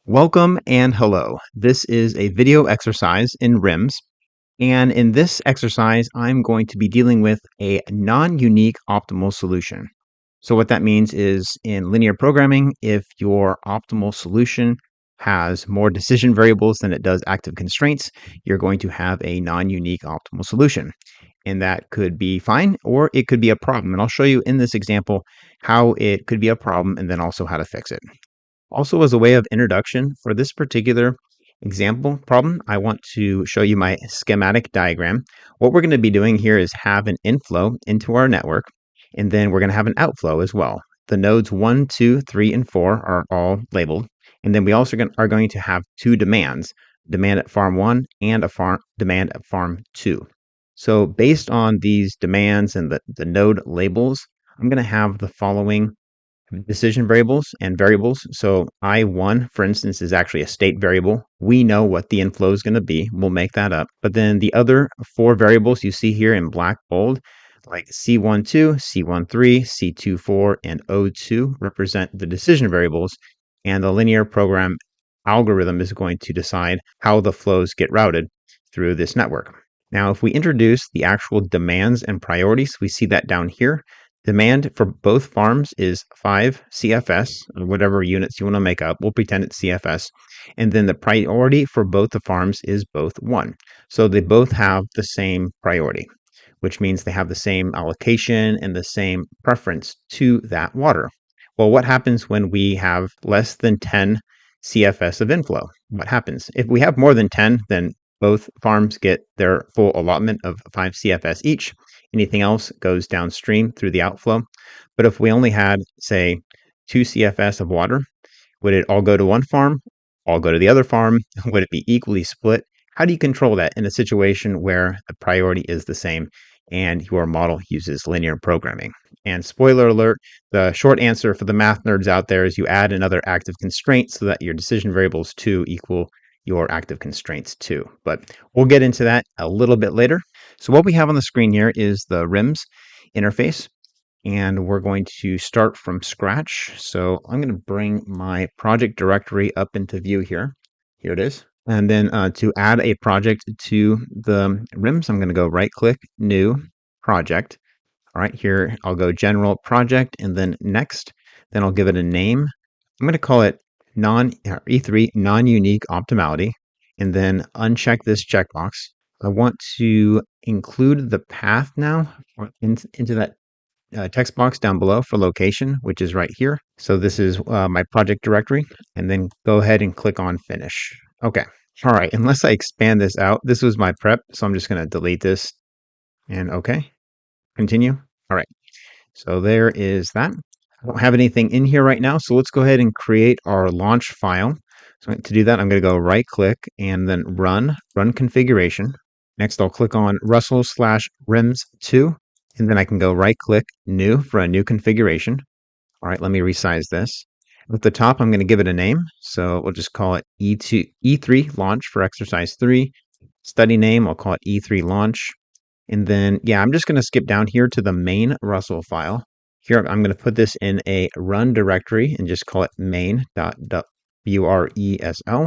Welcome and hello. This is a video exercise in WRIMS. And in this exercise, I'm going to be dealing with a non-unique optimal solution. So what that means is in linear programming, if your optimal solution has more decision variables than it does active constraints, you're going to have a non-unique optimal solution. And that could be fine, or it could be a problem. And I'll show you in this example how it could be a problem and then also how to fix it. Also, as a way of introduction for this particular example problem, I want to show you my schematic diagram. What we're going to be doing here is have an inflow into our network, and then we're going to have an outflow as well. The nodes 1, 2, 3, and 4 are all labeled. And then we also are going to have two demands, demand at farm 1 and a demand at farm 2. So based on these demands and the node labels, I'm going to have the following decision variables and variables. So I1, for instance, is actually a state variable. We know what the inflow is going to be. We'll make that up. But then the other four variables you see here in black bold, like C12, C13, C24, and O2 represent the decision variables. And the linear program algorithm is going to decide how the flows get routed through this network. Now, if we introduce the actual demands and priorities, we see that down here. Demand for both farms is 5 CFS, or whatever units you want to make up. We'll pretend it's CFS. And then the priority for both the farms is both 1. So they both have the same priority, which means they have the same allocation and the same preference to that water. Well, what happens when we have less than 10 CFS of inflow? What happens? If we have more than 10, then both farms get their full allotment of 5 CFS each. Anything else goes downstream through the outflow. But if we only had, say, 2 CFS of water, would it all go to one farm, all go to the other farm? Would it be equally split? How do you control that in a situation where the priority is the same and your model uses linear programming? And spoiler alert, the short answer for the math nerds out there is you add another active constraint so that your decision variables 2 equal your active constraints 2. But we'll get into that a little bit later. So what we have on the screen here is the WRIMS interface, and we're going to start from scratch. So I'm going to bring my project directory up into view here. Here it is. And then to add a project to the WRIMS, I'm going to go right click, new project. All right, here I'll go general project and then next. Then I'll give it a name. I'm going to call it E3 non-unique optimality, and then uncheck this checkbox. I want to include the path now into that text box down below for location, which is right here. So this is my project directory, and then go ahead and click on finish. Okay. All right. Unless I expand this out, this was my prep, so I'm just going to delete this and okay. Continue. All right. So there is that. I don't have anything in here right now, so let's go ahead and create our launch file. So to do that, I'm going to go right click and then run configuration. Next, I'll click on Russell/RIMS2, and then I can go right click new for a new configuration. All right, let me resize this. At the top, I'm going to give it a name. So we'll just call it E3 launch for exercise 3. Study name, I'll call it E3 launch. And then, yeah, I'm just going to skip down here to the main Russell file. Here, I'm going to put this in a run directory and just call it main.wresl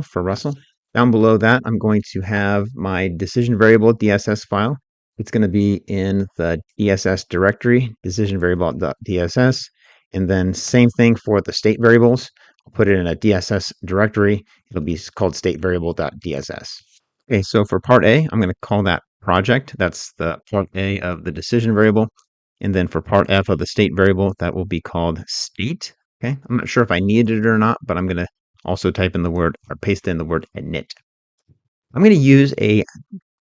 for Russell. Down below that, I'm going to have my decision variable DSS file. It's going to be in the DSS directory, decision variable.dss. And then same thing for the state variables. I'll put it in a DSS directory. It'll be called state variable.dss. Okay, so for part A, I'm going to call that project. That's the part A of the decision variable. And then for part F of the state variable, that will be called state. Okay, I'm not sure if I needed it or not, but I'm going to also type in the word or paste in the word init. I'm going to use a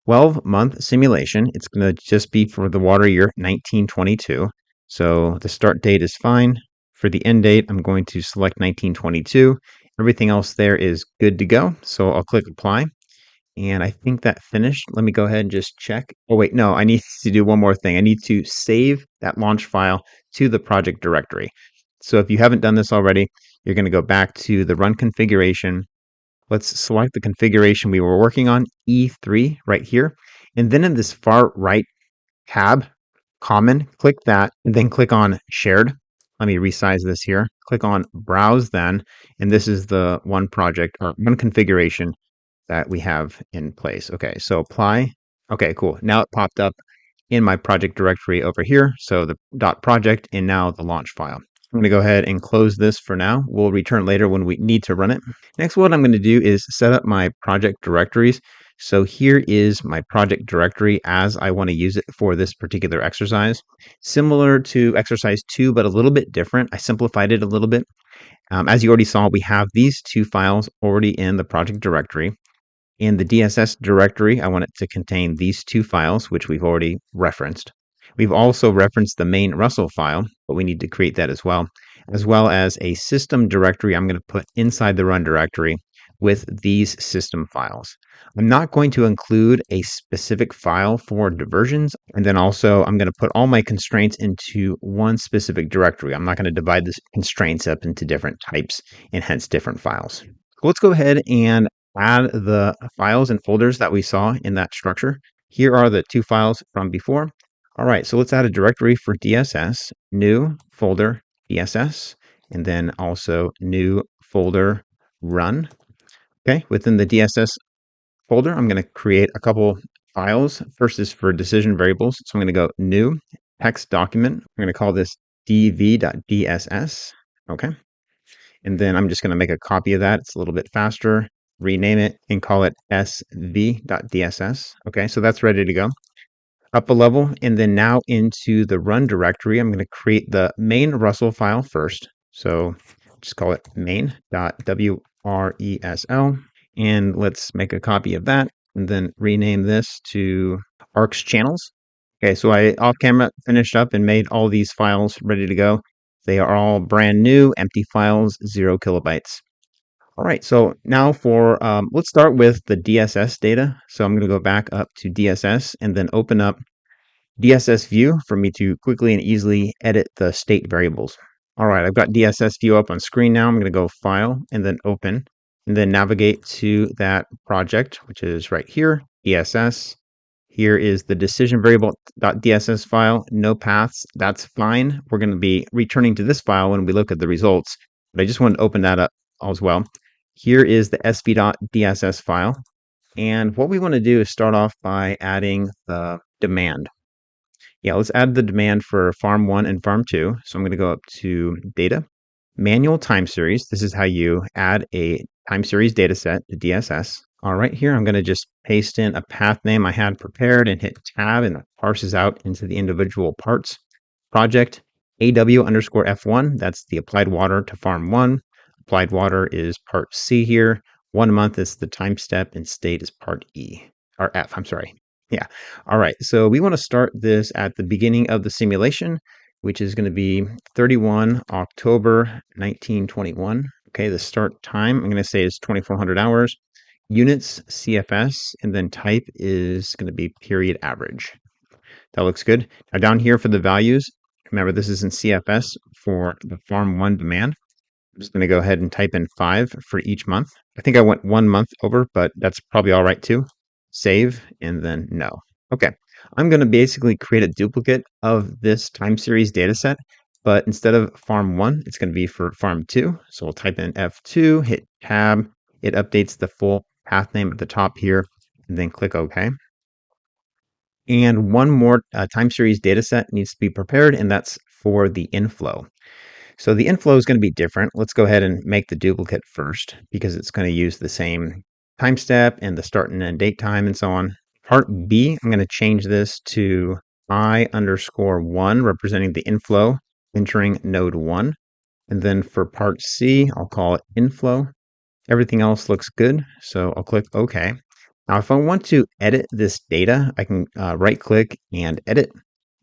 12-month simulation. It's going to just be for the water year 1922. So the start date is fine. For the end date, I'm going to select 1922. Everything else there is good to go. So I'll click apply. And I think that finished. Let me go ahead and just check. Oh, wait, no, I need to do one more thing. I need to save that launch file to the project directory. So if you haven't done this already, you're going to go back to the run configuration. Let's select the configuration we were working on, E3, right here. And then in this far right tab, common, click that, and then click on shared. Let me resize this here. Click on Browse then, and this is the one project or one configuration that we have in place. Okay, so apply. Okay, cool. Now it popped up in my project directory over here. So the .project and now the launch file. I'm going to go ahead and close this for now. We'll return later when we need to run it. Next, what I'm going to do is set up my project directories. So here is my project directory as I want to use it for this particular exercise. Similar to exercise 2, but a little bit different. I simplified it a little bit. As you already saw, we have these two files already in the project directory. In the DSS directory, I want it to contain these two files, which we've already referenced. We've also referenced the main Russell file, but we need to create that as well as a system directory I'm going to put inside the run directory with these system files. I'm not going to include a specific file for diversions, and then also I'm going to put all my constraints into one specific directory. I'm not going to divide the constraints up into different types and hence different files. Let's go ahead and add the files and folders that we saw in that structure. Here are the two files from before. All right, so let's add a directory for DSS, new folder DSS, and then also new folder run. Okay, within the DSS folder, I'm going to create a couple files. First is for decision variables. So I'm going to go new text document. I'm going to call this dv.dss. Okay. And then I'm just going to make a copy of that. It's a little bit faster. Rename it and call it sv.dss. Okay, so that's ready to go. Up a level, and then now into the run directory, I'm going to create the main Russell file first. So just call it main.wresl. And let's make a copy of that and then rename this to ARCS channels. Okay, so I off camera finished up and made all these files ready to go. They are all brand new, empty files, 0 kilobytes. All right, so now let's start with the DSS data. So I'm going to go back up to DSS and then open up DSS view for me to quickly and easily edit the state variables. All right, I've got DSS view up on screen now. I'm going to go File and then Open, and then navigate to that project, which is right here, DSS. Here is the decision variable.dss file, no paths. That's fine. We're going to be returning to this file when we look at the results, but I just wanted to open that up as well. Here is the sv.dss file. And what we want to do is start off by adding the demand. Yeah, let's add the demand for farm 1 and farm 2. So I'm going to go up to data, manual time series. This is how you add a time series data set to DSS. All right, here I'm going to just paste in a path name I had prepared and hit tab, and it parses out into the individual parts. Project AW_F1, that's the applied water to farm 1. Applied water is part C here. 1 month is the time step, and state is part E, or F, I'm sorry. Yeah. All right. So we want to start this at the beginning of the simulation, which is going to be 31 October 1921. Okay. The start time, I'm going to say, is 2400 hours. Units, CFS, and then type is going to be period average. That looks good. Now down here for the values, remember this is in CFS for the farm 1 demand. I'm just going to go ahead and type in 5 for each month. I think I went 1 month over, but that's probably all right too. Save, and then no. Okay, I'm going to basically create a duplicate of this time series data set, but instead of farm 1, it's going to be for farm 2. So we'll type in F2, hit tab. It updates the full path name at the top here, and then click OK. And one more time series data set needs to be prepared, and that's for the inflow. So the inflow is going to be different. Let's go ahead and make the duplicate first because it's going to use the same time step and the start and end date time and so on. Part B, I'm going to change this to I_1 representing the inflow entering node 1. And then for part C, I'll call it inflow. Everything else looks good, so I'll click OK. Now, if I want to edit this data, I can right click and edit.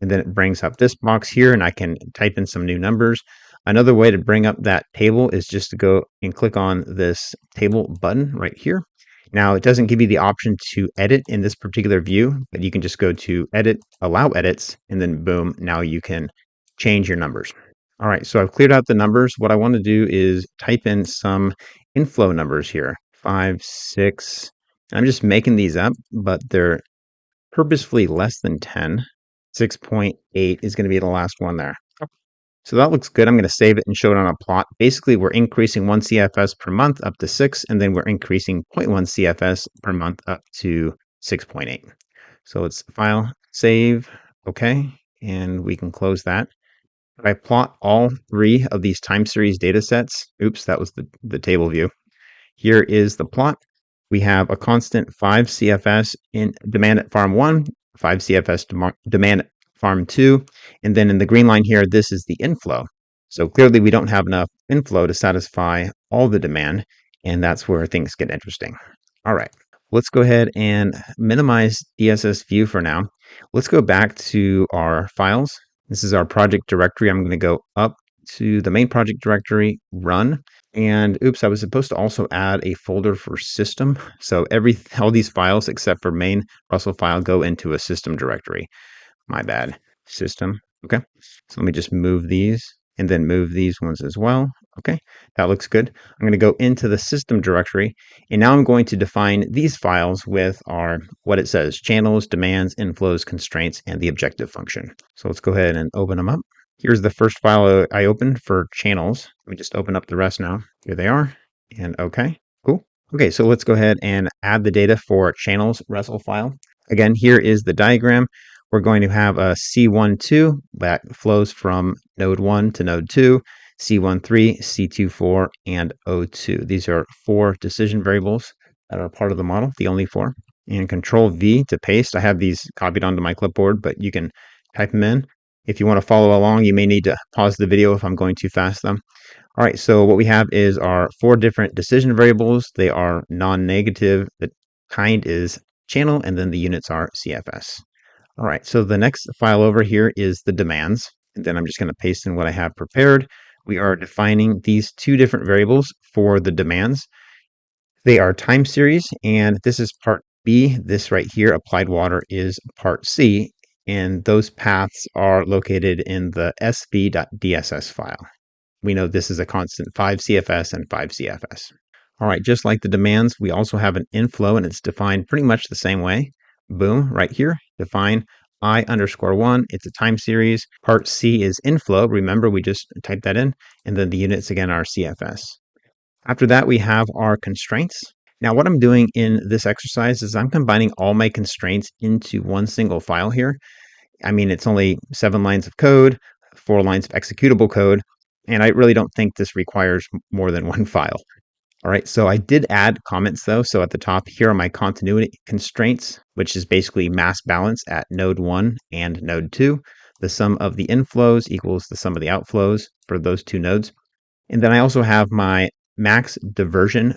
And then it brings up this box here and I can type in some new numbers. Another way to bring up that table is just to go and click on this table button right here. Now, it doesn't give you the option to edit in this particular view, but you can just go to edit, allow edits, and then boom, now you can change your numbers. All right, so I've cleared out the numbers. What I want to do is type in some inflow numbers here, 5, 6. I'm just making these up, but they're purposefully less than 10. 6.8 is going to be the last one there. So that looks good. I'm going to save it and show it on a plot. Basically, we're increasing 1 CFS per month up to 6, and then we're increasing 0.1 CFS per month up to 6.8. So let's file, save, okay, and we can close that. If I plot all 3 of these time series data sets, oops, that was the table view. Here is the plot. We have a constant 5 CFS in demand at farm 1, 5 CFS demand at farm 2, and then in the green line here, this is the inflow. So clearly we don't have enough inflow to satisfy all the demand, and that's where things get interesting. All right, let's go ahead and minimize DSS view for now. Let's go back to our files. This is our project directory. I'm going to go up to the main project directory, run. And oops, I was supposed to also add a folder for system. So all these files except for main Russell file go into a system directory. My bad. System. Okay. So let me just move these and then move these ones as well. Okay. That looks good. I'm going to go into the system directory, and now I'm going to define these files with our what it says: channels, demands, inflows, constraints, and the objective function. So let's go ahead and open them up. Here's the first file I opened for channels. Let me just open up the rest now. Here they are. And okay, cool. Okay, so let's go ahead and add the data for channels Russell file. Again, here is the diagram. We're going to have a C12 that flows from node 1 to node 2, C13, C24, and O2. These are 4 decision variables that are part of the model, the only 4. And Control V to paste. I have these copied onto my clipboard, but you can type them in. If you want to follow along, you may need to pause the video if I'm going too fast though. All right, so what we have is our 4 different decision variables. They are non-negative. The kind is channel, and then the units are CFS. All right, so the next file over here is the demands, and then I'm just going to paste in what I have prepared. We are defining these 2 different variables for the demands. They are time series, and this is part B. This right here, applied water, is part C, and those paths are located in the sv.dss file. We know this is a constant 5 CFS and 5 CFS. All right, just like the demands, we also have an inflow, and it's defined pretty much the same way. Boom, right here, define I_1. It's a time series. Part C is inflow. Remember, we just typed that in, and then the units again are CFS. After that, we have our constraints. Now, what I'm doing in this exercise is I'm combining all my constraints into one single file here. I mean, it's only 7 lines of code, 4 lines of executable code, and I really don't think this requires more than one file. All right, so I did add comments though. So at the top here are my continuity constraints, which is basically mass balance at node 1 and node 2. The sum of the inflows equals the sum of the outflows for those 2 nodes. And then I also have my max diversion,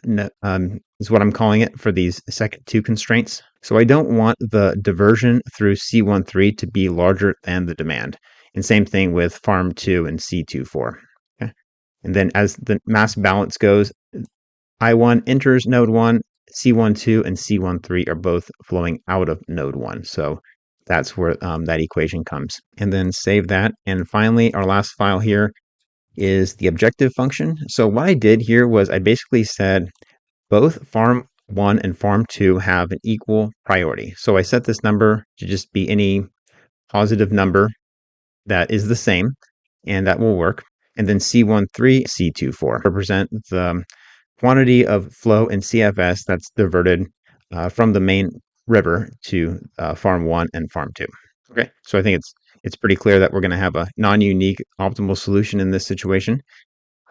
is what I'm calling it for these second 2 constraints. So I don't want the diversion through C13 to be larger than the demand. And same thing with farm 2 and C24. Okay. And then as the mass balance goes, I1 enters node 1, C12 and C13 are both flowing out of node 1. So that's where that equation comes. And then save that. And finally, our last file here is the objective function. So what I did here was I basically said both farm 1 and farm 2 have an equal priority. So I set this number to just be any positive number that is the same, and that will work. And then C13, C24 represent the quantity of flow in CFS that's diverted from the main river to farm 1 and farm 2. Okay, so I think it's pretty clear that we're going to have a non-unique optimal solution in this situation.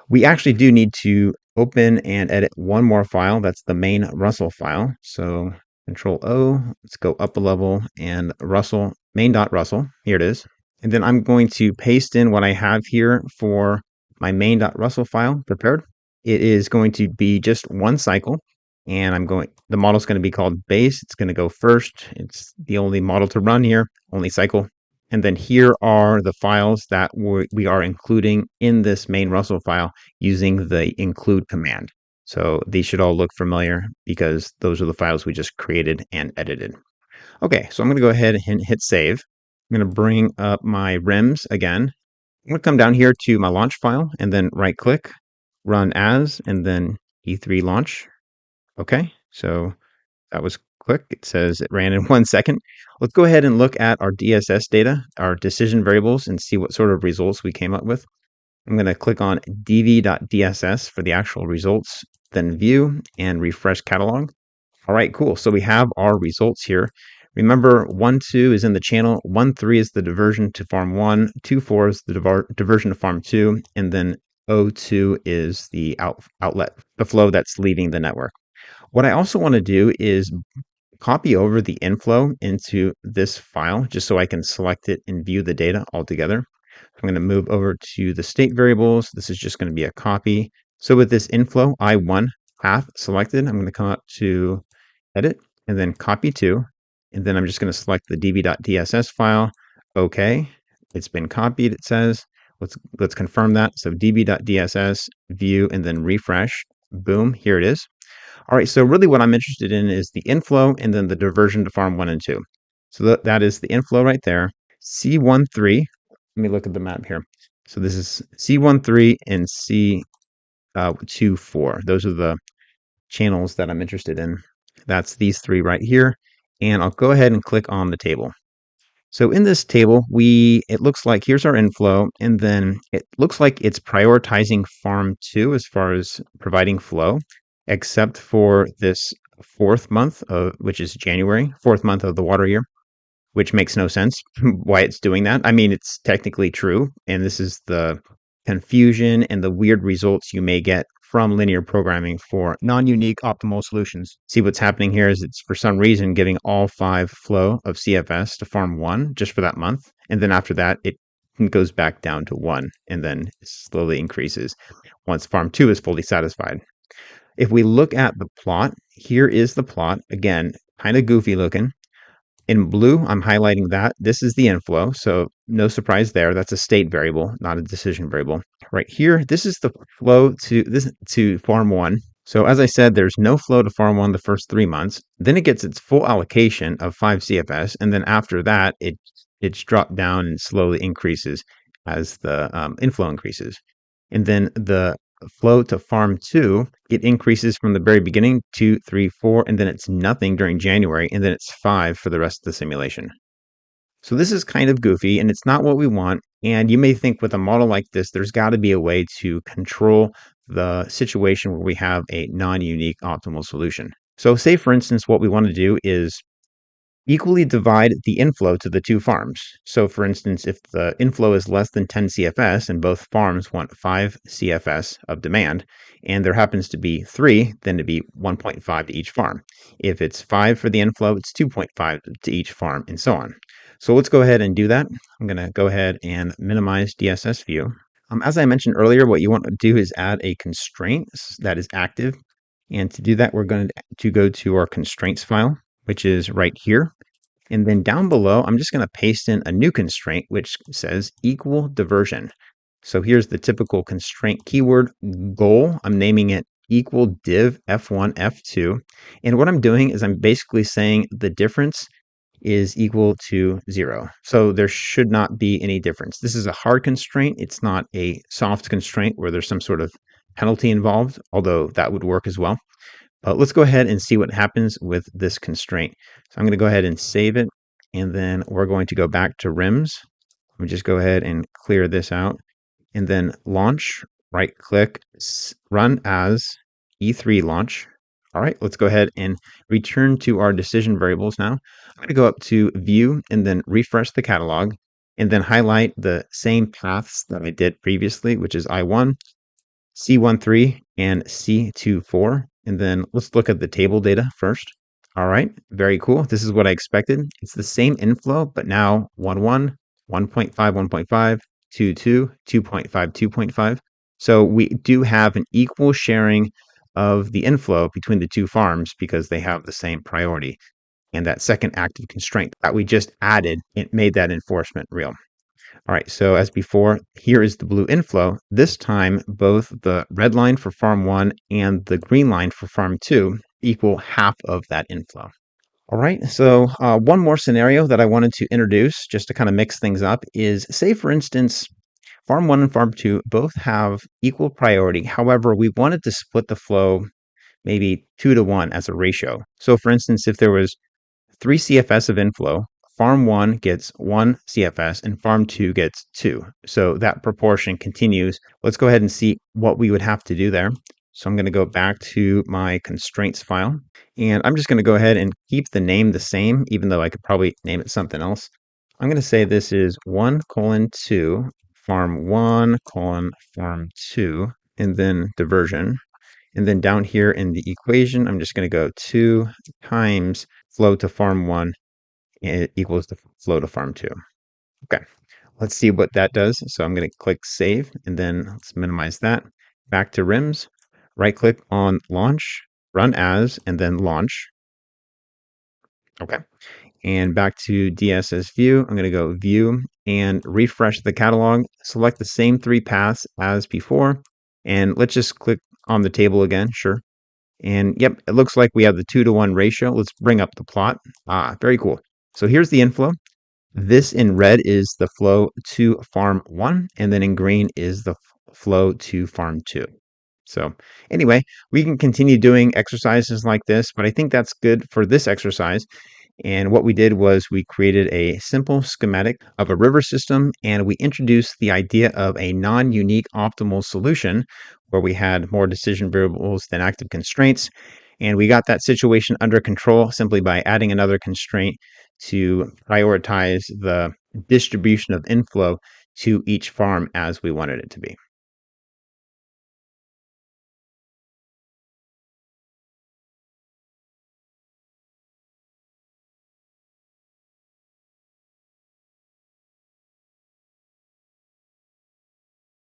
We actually do need to open and edit one more file. That's the main Russell file. So Control O, let's go up a level, and Russell, main.russell, here it is. And then I'm going to paste in what I have here for my main.russell file prepared. It is going to be just one cycle, and the model is going to be called base. It's going to go first. It's the only model to run here, only cycle. And then here are the files that we are including in this main Russell file using the include command. So these should all look familiar because those are the files we just created and edited. Okay, so I'm going to go ahead and hit save. I'm going to bring up my WRIMS again. I'm going to come down here to my launch file and then right click, run as, and then E3 launch. Okay, so that was quick. It says it ran in 1 second. Let's go ahead and look at our DSS data, our decision variables, and see what sort of results we came up with. I'm going to click on dv.dss for the actual results, then view and refresh catalog. All right, cool. So we have our results here. Remember, 1.2 is in the channel, 1.3 is the diversion to farm 1, 2.4 is the diversion to farm 2, and then 0.2 is the outlet, the flow that's leaving the network. What I also want to do is copy over the inflow into this file just so I can select it and view the data all together. I'm going to move over to the state variables. This is just going to be a copy. So with this inflow I1 path selected, I'm going to come up to edit and then copy to, and then I'm just going to select the db.dss file. Okay, it's been copied, it says. Let's confirm that. So db.dss, view, and then refresh. Boom, here it is. All right, so really what I'm interested in is the inflow and then the diversion to farm 1 and 2. So that is the inflow right there. C13, let me look at the map here. So this is C13 and C24. Those are the channels that I'm interested in. That's these three right here. And I'll go ahead and click on the table. So in this table, it looks like here's our inflow, and then it looks like it's prioritizing farm 2 as far as providing flow, except for this fourth month, which is January, fourth month of the water year, which makes no sense why it's doing that. I mean, it's technically true, and this is the confusion and the weird results you may get from linear programming for non-unique optimal solutions. See, what's happening here is it's for some reason giving all 5 flow of CFS to farm 1 just for that month, and then after that it goes back down to 1 and then slowly increases once farm 2 is fully satisfied. If we look at the plot, here is the plot. Again, kind of goofy looking. In blue, I'm highlighting that. This is the inflow, so no surprise there. That's a state variable, not a decision variable. Right here, this is the flow to farm 1. So as I said, there's no flow to farm 1 the first 3 months. Then it gets its full allocation of 5 CFS, and then after that, it's dropped down and slowly increases as the inflow increases. And then the flow to farm 2, it increases from the very beginning, 2, 3, 4, and then it's nothing during January, and then it's 5 for the rest of the simulation. So this is kind of goofy, and it's not what we want. And you may think with a model like this, there's got to be a way to control the situation where we have a non-unique optimal solution. So say, for instance, what we want to do is equally divide the inflow to the 2 farms. So for instance, if the inflow is less than 10 CFS and both farms want 5 CFS of demand, and there happens to be 3, then it'd be 1.5 to each farm. If it's 5 for the inflow, it's 2.5 to each farm, and so on. So let's go ahead and do that. I'm going to go ahead and minimize DSS view. As I mentioned earlier, what you want to do is add a constraint that is active. And to do that, we're going to go to our constraints file, which is right here. And then down below, I'm just going to paste in a new constraint, which says equal diversion. So here's the typical constraint keyword goal. I'm naming it equal div f1, f2. And what I'm doing is I'm basically saying the difference is equal to 0. So there should not be any difference. This is a hard constraint. It's not a soft constraint where there's some sort of penalty involved, although that would work as well. Let's go ahead and see what happens with this constraint. So I'm going to go ahead and save it, and then we're going to go back to WRIMS. Let me just go ahead and clear this out, and then launch, right click, run as E3 launch. All right, let's go ahead and return to our decision variables now. I'm going to go up to view and then refresh the catalog, and then highlight the same paths that I did previously, which is I1, C13, and C24. And then let's look at the table data first. All right, very cool. This is what I expected. It's the same inflow, but now 1.1, 1.5, 1.5, 2.2, 2.5, 2.5. So we do have an equal sharing of the inflow between the 2 farms because they have the same priority. And that second active constraint that we just added, it made that enforcement real. All right, so as before, here is the blue inflow. This time, both the red line for farm 1 and the green line for farm 2 equal half of that inflow. All right, so one more scenario that I wanted to introduce just to kind of mix things up is, say, for instance, farm 1 and farm 2 both have equal priority. However, we wanted to split the flow maybe 2 to 1 as a ratio. So for instance, if there was 3 CFS of inflow, farm 1 gets 1 CFS and farm 2 gets 2. So that proportion continues. Let's go ahead and see what we would have to do there. So I'm going to go back to my constraints file, and I'm just going to go ahead and keep the name the same, even though I could probably name it something else. I'm going to say this is 1:2 farm 1 farm 2, and then diversion. And then down here in the equation, I'm just going to go 2 times flow to farm 1 equals the flow to farm 2. Okay, let's see what that does. So I'm going to click save, and then let's minimize that. Back to RIMS, right click on launch, run as, and then launch. Okay, and back to DSS view, I'm going to go view and refresh the catalog. Select the same 3 paths as before, and let's just click on the table again. Sure. And yep, it looks like we have the 2-to-1 ratio. Let's bring up the plot. Very cool. So here's the inflow. This in red is the flow to farm 1, and then in green is the flow to farm 2. So anyway, we can continue doing exercises like this, but I think that's good for this exercise. And what we did was we created a simple schematic of a river system, and we introduced the idea of a non-unique optimal solution where we had more decision variables than active constraints. And we got that situation under control simply by adding another constraint to prioritize the distribution of inflow to each farm as we wanted it to be.